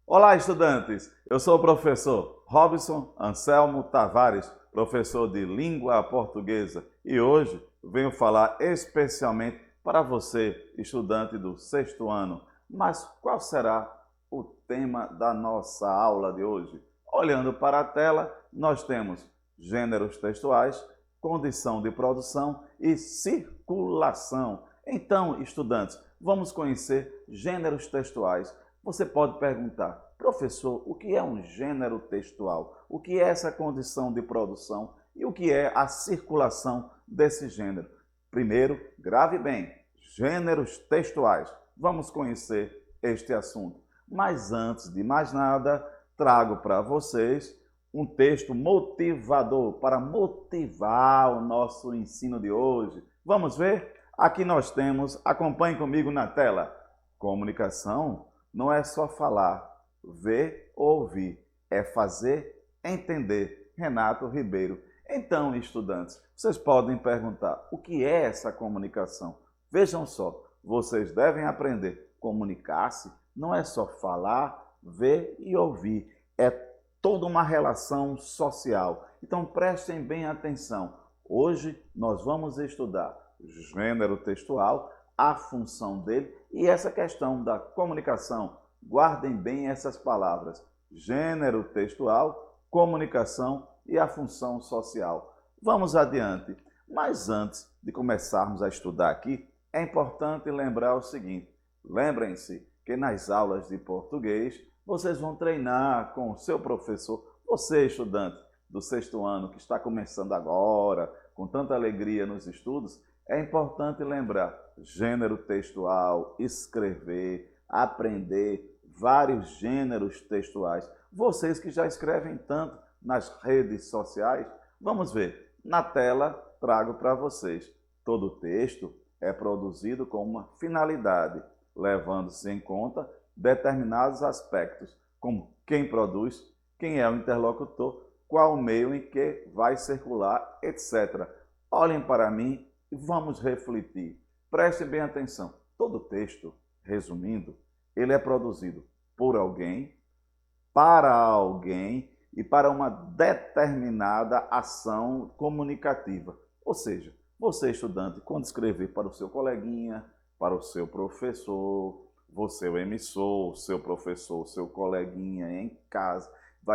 Olá, estudantes! Eu sou o professor Robson Anselmo Tavares, professor de língua portuguesa, e hoje venho falar especialmente para você, estudante do sexto ano. Mas qual será o tema da nossa aula de hoje? Olhando para a tela, nós temos gêneros textuais, condição de produção e circulação. Então, estudantes, vamos conhecer gêneros textuais. Você pode perguntar, professor, o que é um gênero textual? O que é essa condição de produção e o que é a circulação desse gênero? Primeiro, grave bem, gêneros textuais. Vamos conhecer este assunto. Mas antes de mais nada, trago para vocês um texto motivador para motivar o nosso ensino de hoje. Vamos ver? Aqui nós temos, acompanhe comigo na tela, comunicação não é só falar, ver ou ouvir, é fazer, entender. Renato Ribeiro. Então, estudantes, vocês podem perguntar, o que é essa comunicação? Vejam só, vocês devem aprender. Comunicar-se não é só falar, ver e ouvir, é toda uma relação social. Então, prestem bem atenção. Hoje nós vamos estudar gênero textual, a função dele e essa questão da comunicação. Guardem bem essas palavras: gênero textual, comunicação e a função social. Vamos adiante. Mas antes de começarmos a estudar aqui, é importante lembrar o seguinte: lembrem-se que nas aulas de português vocês vão treinar com o seu professor. Você, estudante do sexto ano que está começando agora, com tanta alegria nos estudos, é importante lembrar gênero textual, escrever, aprender vários gêneros textuais. Vocês que já escrevem tanto nas redes sociais, vamos ver. Na tela, trago para vocês. Todo texto é produzido com uma finalidade, levando-se em conta determinados aspectos, como quem produz, quem é o interlocutor, qual o meio em que vai circular, etc. Olhem para mim e vamos refletir. Prestem bem atenção. Todo texto, resumindo, ele é produzido por alguém, para alguém e para uma determinada ação comunicativa. Ou seja, você, estudante, quando escrever para o seu coleguinha, para o seu professor, você, o emissor, o seu professor, o seu coleguinha em casa,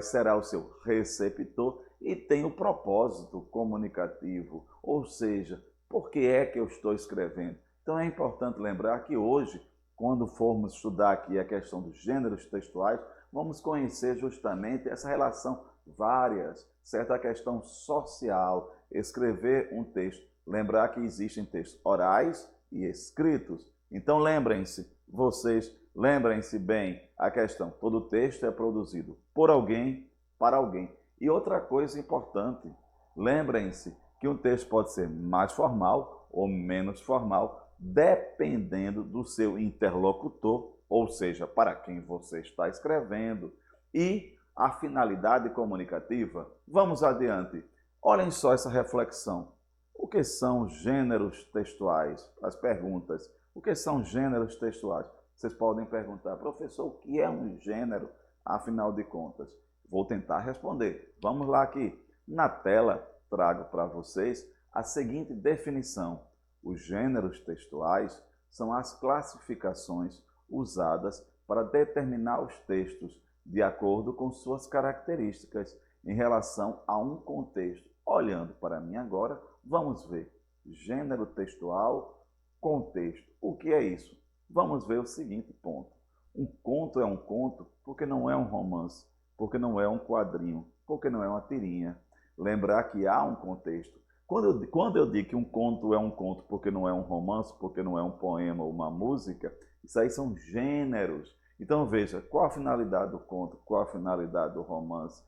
será o seu receptor e tem o propósito comunicativo, ou seja, por que é que eu estou escrevendo? Então é importante lembrar que hoje, quando formos estudar aqui a questão dos gêneros textuais, vamos conhecer justamente essa relação várias, certa questão social, escrever um texto. Lembrar que existem textos orais e escritos. Então lembrem-se, vocês lembrem-se bem a questão, todo texto é produzido por alguém, para alguém. E outra coisa importante, lembrem-se que um texto pode ser mais formal ou menos formal, dependendo do seu interlocutor, ou seja, para quem você está escrevendo, e a finalidade comunicativa. Vamos adiante. Olhem só essa reflexão. O que são gêneros textuais? As perguntas. O que são gêneros textuais? Vocês podem perguntar, professor, o que é um gênero, afinal de contas? Vou tentar responder. Vamos lá aqui. Na tela, trago para vocês a seguinte definição. Os gêneros textuais são as classificações usadas para determinar os textos de acordo com suas características em relação a um contexto. Olhando para mim agora, vamos ver. Gênero textual, contexto. O que é isso? Vamos ver o seguinte ponto. Um conto é um conto porque não é um romance, porque não é um quadrinho, porque não é uma tirinha. Lembrar que há um contexto. Quando eu digo que um conto é um conto porque não é um romance, porque não é um poema ou uma música, isso aí são gêneros. Então veja, qual a finalidade do conto, qual a finalidade do romance,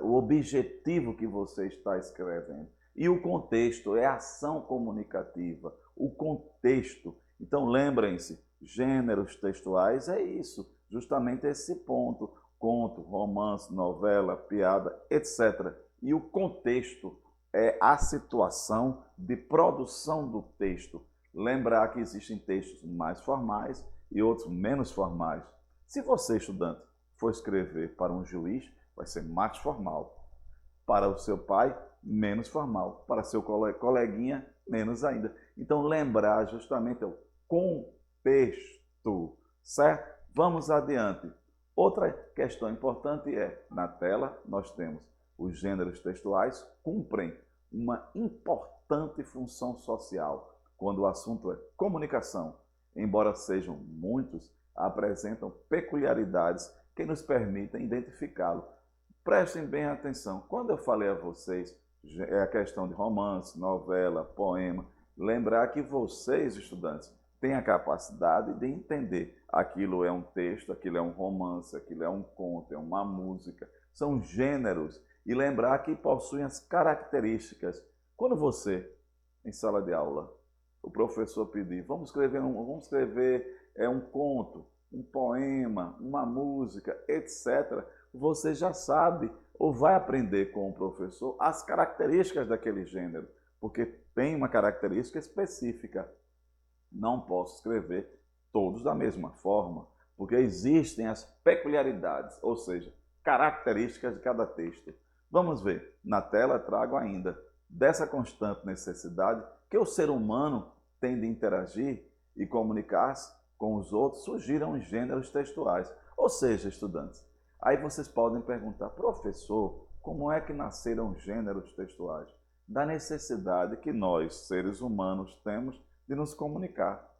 o objetivo que você está escrevendo. E o contexto é a ação comunicativa, o contexto. Então lembrem-se, gêneros textuais é isso, justamente esse ponto. Conto, romance, novela, piada, etc. E o contexto é a situação de produção do texto. Lembrar que existem textos mais formais e outros menos formais. Se você, estudante, for escrever para um juiz, vai ser mais formal. Para o seu pai, menos formal. Para seu coleguinha, menos ainda. Então, lembrar justamente o contexto, certo? Vamos adiante. Outra questão importante é, na tela, nós temos os gêneros textuais cumprem uma importante função social quando o assunto é comunicação. Embora sejam muitos, apresentam peculiaridades que nos permitem identificá-lo. Prestem bem atenção. Quando eu falei a vocês a questão de romance, novela, poema, lembrar que vocês, estudantes, têm a capacidade de entender aquilo é um texto, aquilo é um romance, aquilo é um conto, é uma música. São gêneros. E lembrar que possuem as características. Quando você, em sala de aula, o professor pedir, vamos escrever um conto, um poema, uma música, etc., você já sabe ou vai aprender com o professor as características daquele gênero, porque tem uma característica específica. Não posso escrever todos da mesma forma, porque existem as peculiaridades, ou seja, características de cada texto. Vamos ver, na tela trago ainda dessa constante necessidade que o ser humano tem de interagir e comunicar-se com os outros, surgiram os gêneros textuais. Ou seja, estudantes, aí vocês podem perguntar, professor, como é que nasceram os gêneros textuais? Da necessidade que nós, seres humanos, temos de nos comunicar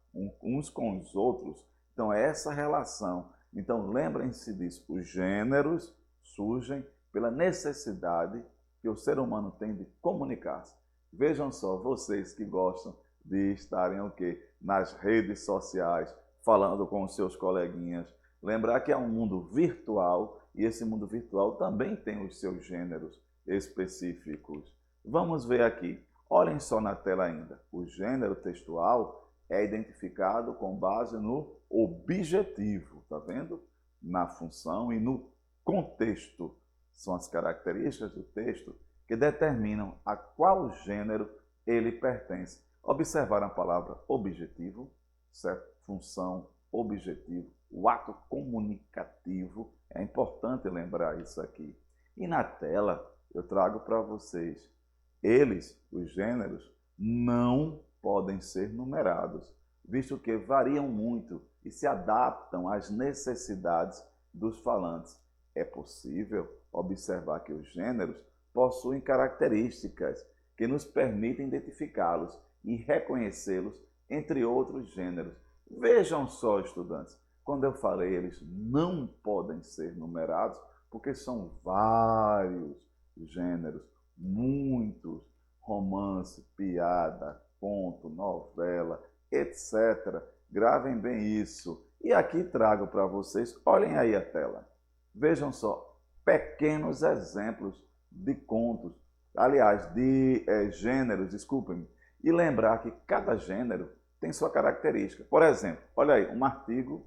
uns com os outros. Então, é essa relação. Então, lembrem-se disso, os gêneros surgem pela necessidade que o ser humano tem de comunicar-se. Vejam só, vocês que gostam de estarem o quê? Nas redes sociais, falando com os seus coleguinhas. Lembrar que é um mundo virtual e esse mundo virtual também tem os seus gêneros específicos. Vamos ver aqui. Olhem só na tela ainda. O gênero textual é identificado com base no objetivo, tá vendo? Na função e no contexto. São as características do texto que determinam a qual gênero ele pertence. Observaram a palavra objetivo, certo? Função, objetivo, o ato comunicativo. É importante lembrar isso aqui. E na tela eu trago para vocês. Eles, os gêneros, não podem ser numerados, visto que variam muito e se adaptam às necessidades dos falantes. É possível observar que os gêneros possuem características que nos permitem identificá-los e reconhecê-los entre outros gêneros. Vejam só, estudantes, quando eu falei eles não podem ser numerados, porque são vários gêneros, muitos, romance, piada, conto, novela, etc. Gravem bem isso. E aqui trago para vocês, olhem aí a tela. Vejam só, pequenos exemplos de contos, aliás, de gêneros, desculpem-me, e lembrar que cada gênero tem sua característica. Por exemplo, olha aí, um artigo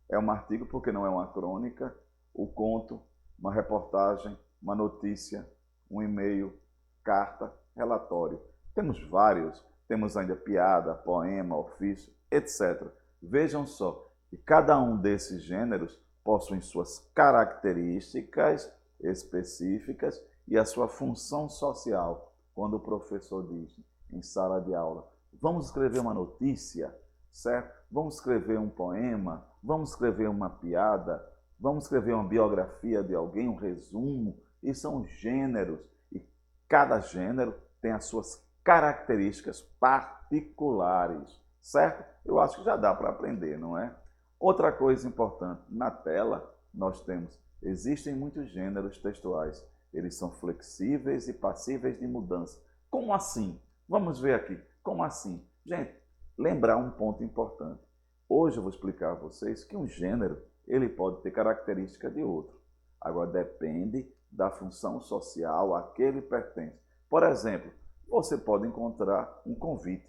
é um artigo porque não é uma crônica, o conto, uma reportagem, uma notícia, um e-mail, carta, relatório. Temos vários, temos ainda piada, poema, ofício, etc. Vejam só que cada um desses gêneros possui suas características específicas e a sua função social. Quando o professor diz em sala de aula, vamos escrever uma notícia, certo? Vamos escrever um poema, vamos escrever uma piada, vamos escrever uma biografia de alguém, um resumo. E são gêneros e cada gênero tem as suas características particulares, certo? Eu acho que já dá para aprender, não é? Outra coisa importante, na tela nós temos, existem muitos gêneros textuais. Eles são flexíveis e passíveis de mudança. Como assim? Vamos ver aqui. Como assim? Gente, lembrar um ponto importante. Hoje eu vou explicar a vocês que um gênero ele pode ter característica de outro. Agora depende da função social a que ele pertence. Por exemplo, você pode encontrar um convite,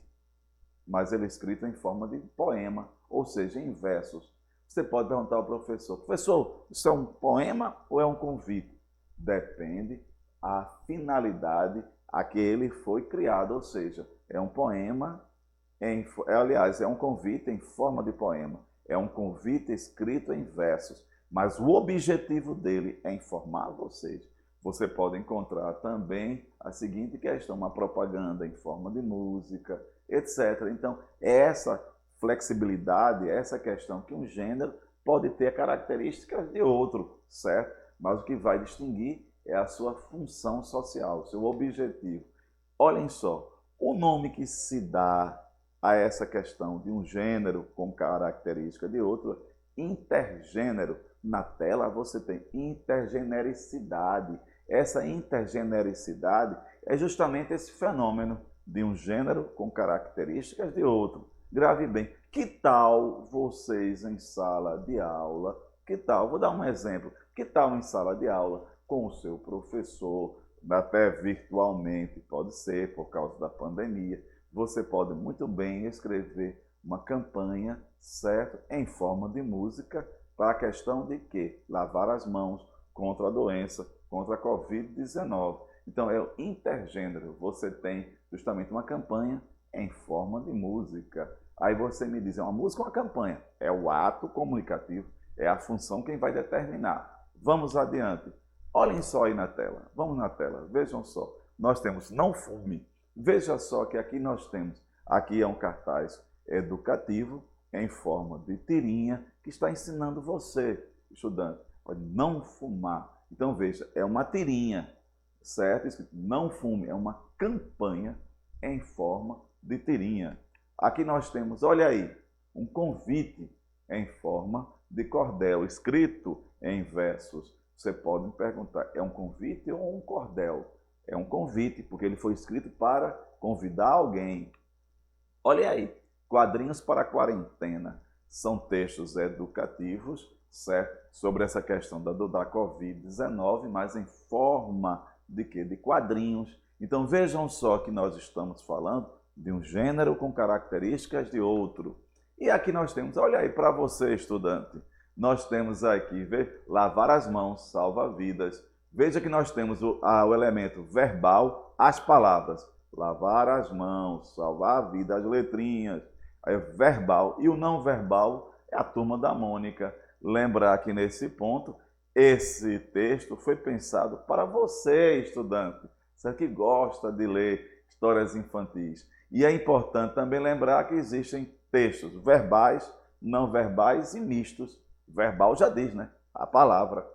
mas ele é escrito em forma de poema, ou seja, em versos. Você pode perguntar ao professor, professor, isso é um poema ou é um convite? Depende a finalidade a que ele foi criado, ou seja, é um poema, aliás, é um convite em forma de poema, é um convite escrito em versos. mas o objetivo dele é informar vocês. Você pode encontrar também a seguinte questão, uma propaganda em forma de música, etc. Então, essa flexibilidade, essa questão que um gênero pode ter características de outro, certo? Mas o que vai distinguir é a sua função social, seu objetivo. Olhem só, o nome que se dá a essa questão de um gênero com característica de outro, intergênero. Na tela você tem intergenericidade. Essa intergenericidade é justamente esse fenômeno de um gênero com características de outro. Grave bem, que tal vocês em sala de aula, que tal, vou dar um exemplo, que tal em sala de aula com o seu professor, até virtualmente, pode ser por causa da pandemia, você pode muito bem escrever uma campanha, certo, em forma de música, para a questão de quê? Lavar as mãos contra a doença, contra a Covid-19. Então, é o intergênero. Você tem justamente uma campanha em forma de música. Aí você me diz, é uma música ou uma campanha? É o ato comunicativo, é a função quem vai determinar. Vamos adiante. Olhem só aí na tela. Vamos na tela, vejam só. Nós temos não fume. Veja só que aqui nós temos, aqui é um cartaz educativo em forma de tirinha que está ensinando você, estudante, a não fumar. Então veja, é uma tirinha, certo? Escrito não fume, é uma campanha em forma de tirinha. Aqui nós temos, olha aí, um convite em forma de cordel, escrito em versos. Você pode me perguntar, é um convite ou um cordel? É um convite, porque ele foi escrito para convidar alguém. Olha aí, quadrinhos para a quarentena. São textos educativos, certo? Sobre essa questão da Covid-19, mas em forma de quê? De quadrinhos. Então vejam só que nós estamos falando de um gênero com características de outro. E aqui nós temos, olha aí para você, estudante, nós temos aqui, lavar as mãos salva vidas. Veja que nós temos o elemento verbal, as palavras. Lavar as mãos, salvar a vida, as letrinhas. Aí verbal. E o não verbal é a turma da Mônica. Lembrar que nesse ponto, esse texto foi pensado para você, estudante, você que gosta de ler histórias infantis. E é importante também lembrar que existem textos verbais, não verbais e mistos. Verbal já diz, né? A palavra.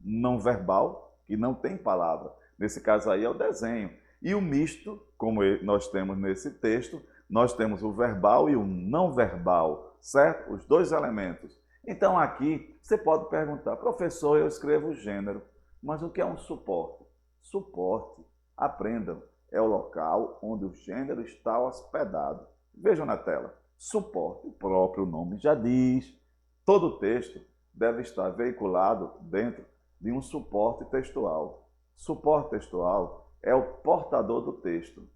Não verbal, que não tem palavra. Nesse caso aí é o desenho. E o misto, como nós temos nesse texto, nós temos o verbal e o não verbal, certo? Os dois elementos. Então aqui você pode perguntar, professor, eu escrevo gênero, mas o que é um suporte? Suporte, aprendam, é o local onde o gênero está hospedado. Vejam na tela, suporte, o próprio nome já diz. Todo texto deve estar veiculado dentro de um suporte textual. Suporte textual é o portador do texto.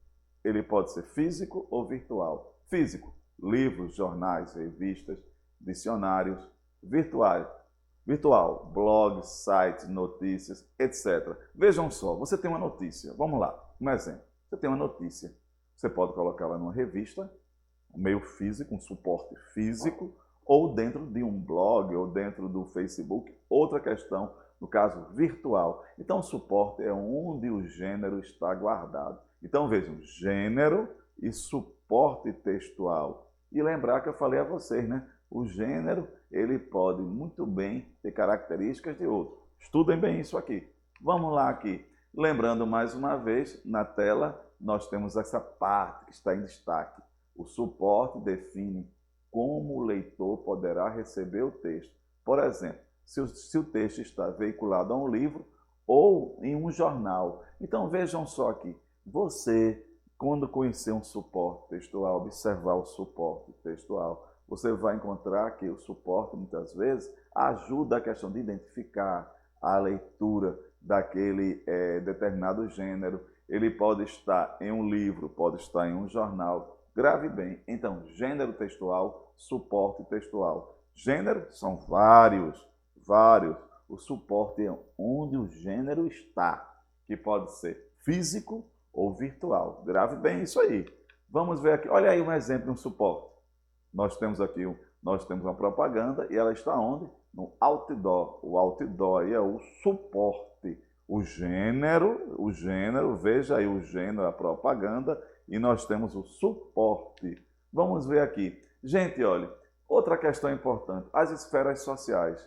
Ele pode ser físico ou virtual. Físico, livros, jornais, revistas, dicionários. Virtual, blogs, sites, notícias, etc. Vejam só, você tem uma notícia. Vamos lá, um exemplo. Você tem uma notícia. Você pode colocá-la numa revista, um meio físico, um suporte físico, ou dentro de um blog, ou dentro do Facebook, outra questão, no caso virtual. Então, o suporte é onde o gênero está guardado. Então, vejam, gênero e suporte textual. E lembrar que eu falei a vocês, né? O gênero, ele pode muito bem ter características de outro. Estudem bem isso aqui. Vamos lá aqui. Lembrando mais uma vez, na tela, nós temos essa parte que está em destaque. O suporte define como o leitor poderá receber o texto. Por exemplo, se o texto está veiculado a um livro ou em um jornal. Então vejam só aqui, você, quando conhecer um suporte textual, observar o suporte textual, você vai encontrar que o suporte, muitas vezes, ajuda a questão de identificar a leitura daquele determinado gênero. Ele pode estar em um livro, pode estar em um jornal. Grave bem. Então, gênero textual, suporte textual. Gênero são vários. O suporte é onde o gênero está, que pode ser físico ou virtual. Grave bem isso aí. Vamos ver aqui. Olha aí um exemplo de um suporte. Nós temos aqui, nós temos uma propaganda e ela está onde? no outdoor. O outdoor aí é o suporte. O gênero, veja aí o gênero, a propaganda, e nós temos o suporte. Vamos ver aqui. Gente, olha, outra questão importante, as esferas sociais.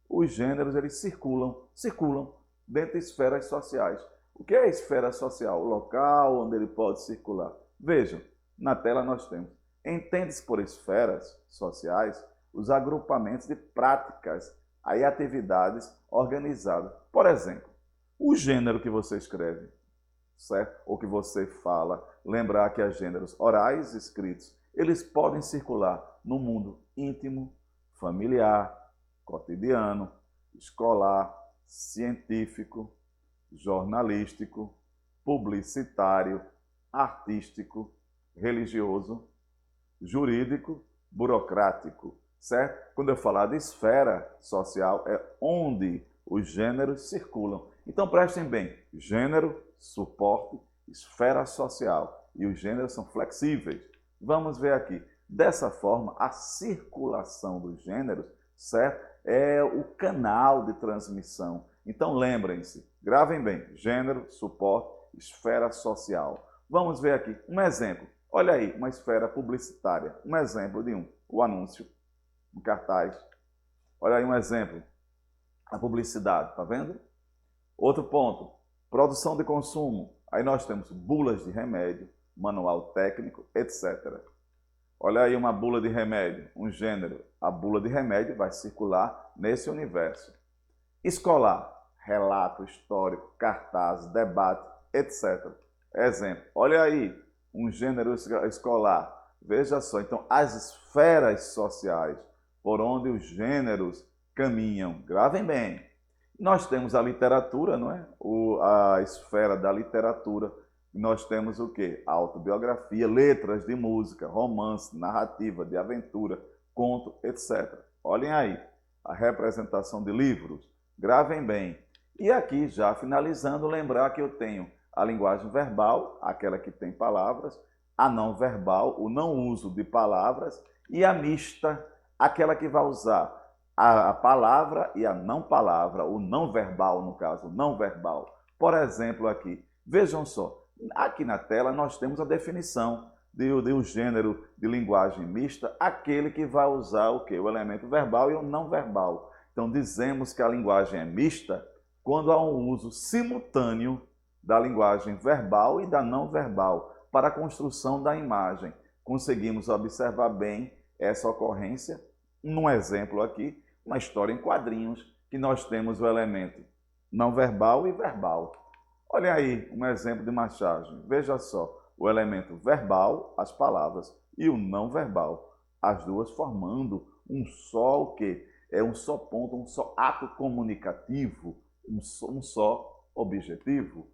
Os gêneros, eles circulam dentro de esferas sociais. O que é a esfera social? O local onde ele pode circular. Vejam, na tela nós temos. Entende-se por esferas sociais os agrupamentos de práticas, aí atividades organizadas. Por exemplo, o gênero que você escreve, certo? Ou que você fala, lembrar que há gêneros orais, escritos, eles podem circular no mundo íntimo, familiar, cotidiano, escolar, científico, jornalístico, publicitário, artístico, religioso, jurídico, burocrático, certo? Quando eu falar de esfera social, é onde os gêneros circulam. Então prestem bem, gênero, suporte, esfera social. E os gêneros são flexíveis. Vamos ver aqui. Dessa forma, a circulação dos gêneros, certo? É o canal de transmissão. Então lembrem-se, gravem bem, gênero, suporte, esfera social. Vamos ver aqui um exemplo. Olha aí, uma esfera publicitária. Um exemplo de o anúncio, um cartaz. Olha aí um exemplo, a publicidade, tá vendo? Outro ponto, produção de consumo. Aí nós temos bulas de remédio, manual técnico, etc. Olha aí uma bula de remédio, um gênero. A bula de remédio vai circular nesse universo. Escolar, relato histórico, cartaz, debate, etc. Exemplo, olha aí, um gênero escolar. Veja só, então, as esferas sociais por onde os gêneros caminham. Gravem bem. Nós temos a literatura, não é? A esfera da literatura. Nós temos o quê? A autobiografia, letras de música, romance, narrativa, de aventura, conto, etc. Olhem aí, a representação de livros. Gravem bem. E aqui, já finalizando, lembrar que eu tenho a linguagem verbal, aquela que tem palavras, a não verbal, o não uso de palavras, e a mista, aquela que vai usar a palavra e a não palavra, o não verbal, no caso, não verbal. Por exemplo, aqui, vejam só, aqui na tela nós temos a definição de um gênero de linguagem mista, aquele que vai usar o quê? O elemento verbal e o não verbal. Então, dizemos que a linguagem é mista quando há um uso simultâneo da linguagem verbal e da não verbal para a construção da imagem. Conseguimos observar bem essa ocorrência num exemplo aqui, uma história em quadrinhos, que nós temos o elemento não verbal e verbal. Olha aí um exemplo de machagem. Veja só, o elemento verbal, as palavras, e o não verbal, as duas formando um só o quê? É um só ponto, um só ato comunicativo, um só objetivo.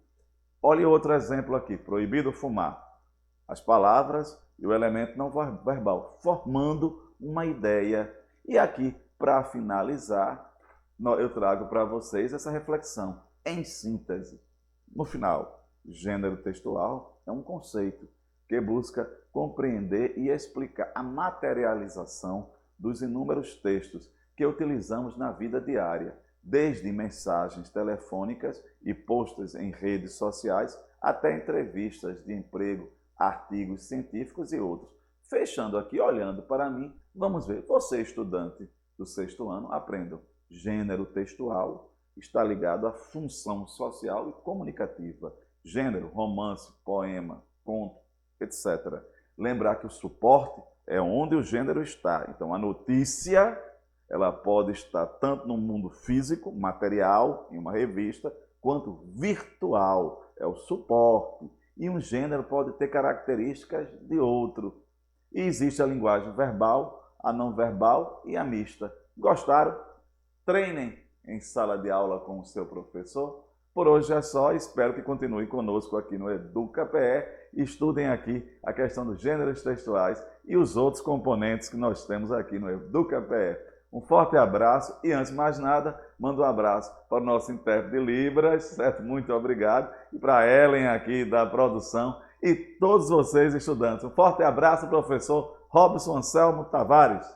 Olha outro exemplo aqui, proibido fumar. As palavras e o elemento não verbal, formando uma ideia. E aqui, para finalizar, eu trago para vocês essa reflexão em síntese. No final, gênero textual é um conceito que busca compreender e explicar a materialização dos inúmeros textos que utilizamos na vida diária, desde mensagens telefônicas e posts em redes sociais até entrevistas de emprego, artigos científicos e outros. Fechando aqui, olhando para mim, vamos ver. Você, estudante do 6º ano, aprenda. Gênero textual está ligado à função social e comunicativa. Gênero, romance, poema, conto, etc. Lembrar que o suporte é onde o gênero está. Então, a notícia, ela pode estar tanto no mundo físico, material, em uma revista, quanto virtual, é o suporte. E um gênero pode ter características de outro. E existe a linguagem verbal, a não verbal e a mista. Gostaram? Treinem em sala de aula com o seu professor. Por hoje é só, espero que continuem conosco aqui no EducaPE e estudem aqui a questão dos gêneros textuais e os outros componentes que nós temos aqui no EducaPE. Um forte abraço e, antes de mais nada, mando um abraço para o nosso intérprete de Libras, certo? Muito obrigado. E para a Ellen aqui da produção e todos vocês estudantes. Um forte abraço, professor Robson Anselmo Tavares.